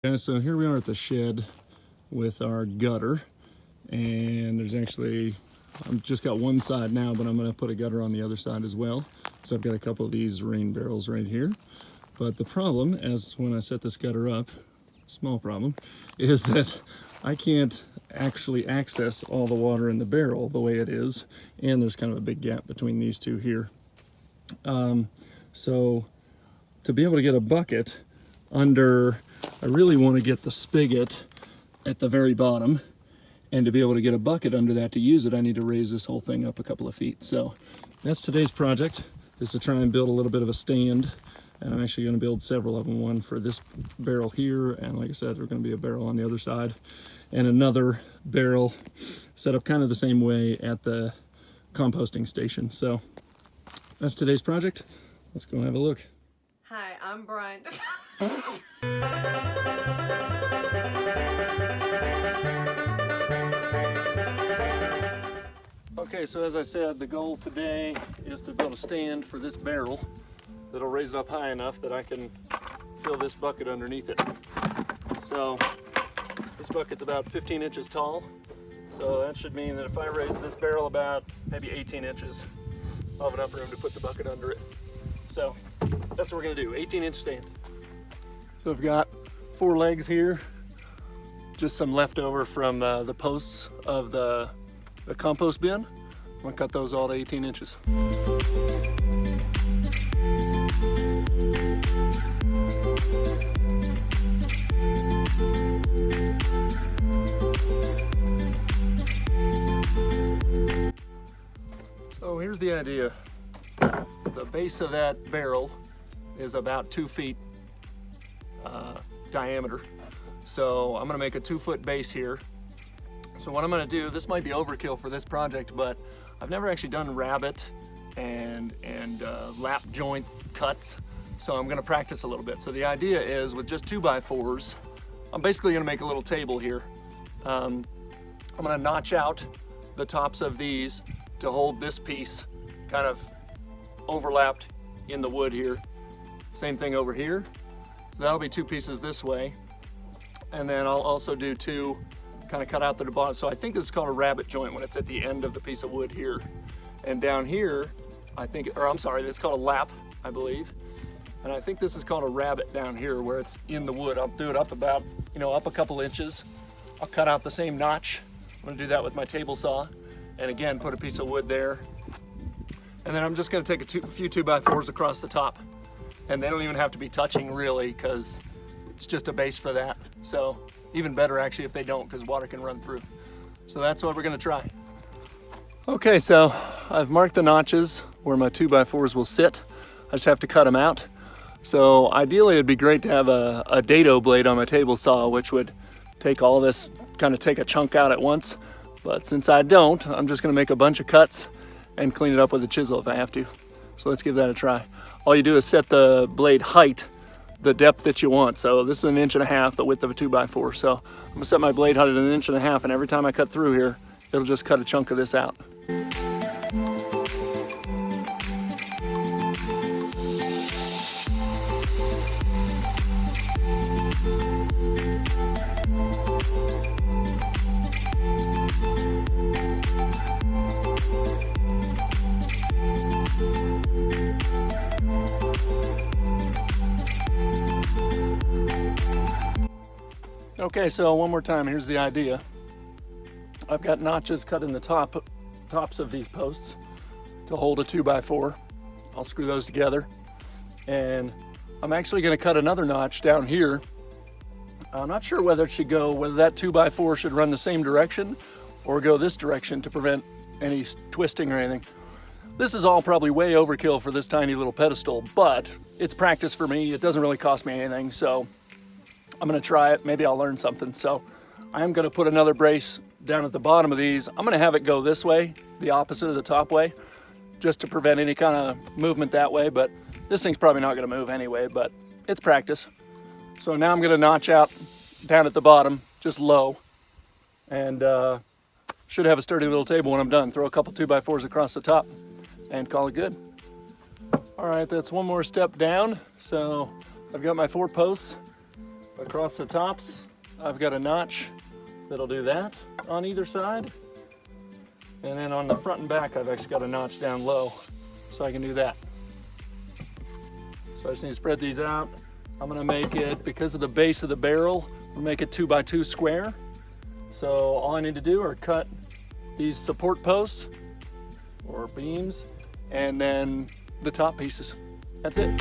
Yeah, so here we are at the shed with our gutter, and there's actually, I've just got one side now, but I'm going to put a gutter on the other side as well. So I've got a couple of these rain barrels right here. But the problem, as when I set this gutter up, small problem, is that I can't actually access all the water in the barrel the way it is, and there's kind of a big gap between these two here. So to be able to get a bucket under, I really want to get the spigot at the very bottom, and to be able to get a bucket under that to use it, I need to raise this whole thing up a couple of feet. So that's today's project, is to try and build a little bit of a stand, and I'm actually going to build several of them, one for this barrel here, and like I said, there's going to be a barrel on the other side, and another barrel set up kind of the same way at the composting station. So that's today's project. Let's go have a look. Hi, I'm Brian. Okay, so as I said, the goal today is to build a stand for this barrel that'll raise it up high enough that I can fill this bucket underneath it. So this bucket's about 15 inches tall, so that should mean that if I raise this barrel about maybe 18 inches, I'll have enough room to put the bucket under it. So that's what we're gonna do, 18-inch stand. So I've got 4 legs here, just some leftover from the posts of the compost bin. I'm gonna cut those all to 18 inches. So here's the idea. The base of that barrel is about 2 feet diameter. So I'm gonna make a 2-foot base here. So what I'm gonna do, this might be overkill for this project, but I've never actually done rabbet and lap joint cuts. So I'm gonna practice a little bit. So the idea is with just 2x4s, I'm basically gonna make a little table here. I'm gonna notch out the tops of these to hold this piece kind of overlapped in the wood here. Same thing over here. So that'll be 2 pieces this way. And then I'll also do 2 kind of cut out the bottom. So I think this is called a rabbet joint when it's at the end of the piece of wood here. And down here, I think, or I'm sorry, it's called a lap, I believe. And I think this is called a rabbet down here where it's in the wood. I'll do it up about, up a couple inches. I'll cut out the same notch. I'm gonna do that with my table saw. And again, put a piece of wood there. And then I'm just gonna take a few 2x4s across the top. And they don't even have to be touching really, because it's just a base for that. So even better actually if they don't, because water can run through. So that's what we're gonna try. Okay, so I've marked the notches where my 2x4s will sit. I just have to cut them out. So ideally it'd be great to have a dado blade on my table saw, which would take all this, kind of take a chunk out at once. But since I don't, I'm just gonna make a bunch of cuts and clean it up with a chisel if I have to. So let's give that a try. All you do is set the blade height, the depth that you want. So this is 1.5 inches, the width of a 2x4. So I'm gonna set my blade height at 1.5 inches, and every time I cut through here, it'll just cut a chunk of this out. Okay, so one more time, here's the idea. I've got notches cut in the tops of these posts to hold a 2x4. I'll screw those together. And I'm actually gonna cut another notch down here. I'm not sure whether that 2x4 should run the same direction or go this direction to prevent any twisting or anything. This is all probably way overkill for this tiny little pedestal, but it's practice for me. It doesn't really cost me anything, so I'm gonna try it. Maybe I'll learn something. So I'm gonna put another brace down at the bottom of these. I'm gonna have it go this way, the opposite of the top way, just to prevent any kind of movement that way. But this thing's probably not gonna move anyway, but it's practice. So now I'm gonna notch out down at the bottom, just low, and should have a sturdy little table when I'm done. Throw a couple 2x4s across the top and call it good. All right, that's one more step down. So I've got my 4 posts. Across the tops, I've got a notch that'll do that on either side. And then on the front and back, I've actually got a notch down low, so I can do that. So I just need to spread these out. I'm gonna make it, because of the base of the barrel, we'll make it 2x2 square. So all I need to do are cut these support posts or beams, and then the top pieces. That's it.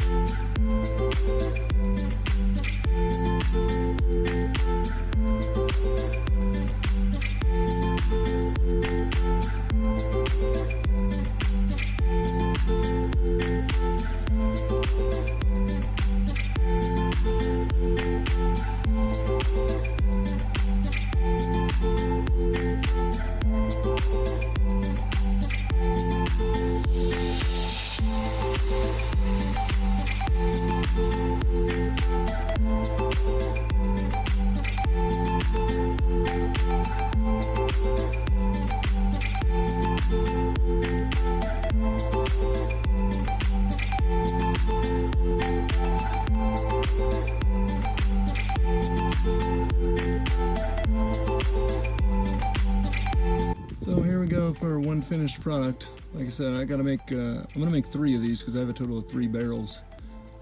So here we go for one finished product. Like I said, I gotta make, I'm gonna make 3 of these because I have a total of 3 barrels.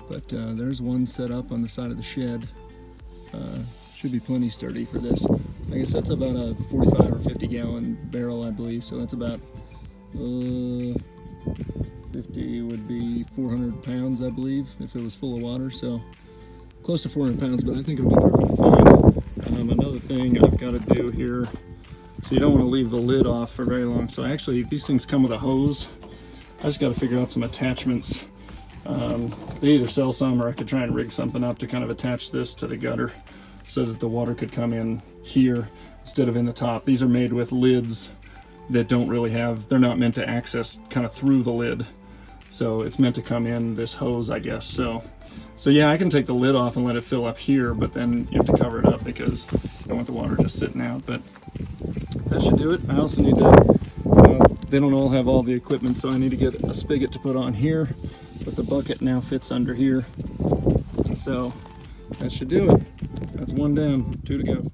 But there's one set up on the side of the shed. Should be plenty sturdy for this. I guess that's about a 45 or 50 gallon barrel, I believe. So that's about 50 would be 400 pounds, I believe, if it was full of water. So close to 400 pounds, but I think it'll be perfectly fine. Another thing I've got to do here, so you don't want to leave the lid off for very long. So actually, these things come with a hose. I just got to figure out some attachments. They either sell some, or I could try and rig something up to kind of attach this to the gutter so that the water could come in here instead of in the top. These are made with lids that don't really have, they're not meant to access kind of through the lid. So it's meant to come in this hose, I guess. So yeah, I can take the lid off and let it fill up here, but then you have to cover it up because I don't want the water just sitting out. But that should do it. I also need to, they don't all have all the equipment, so I need to get a spigot to put on here, but the bucket now fits under here. So that should do it. That's one down, 2 to go.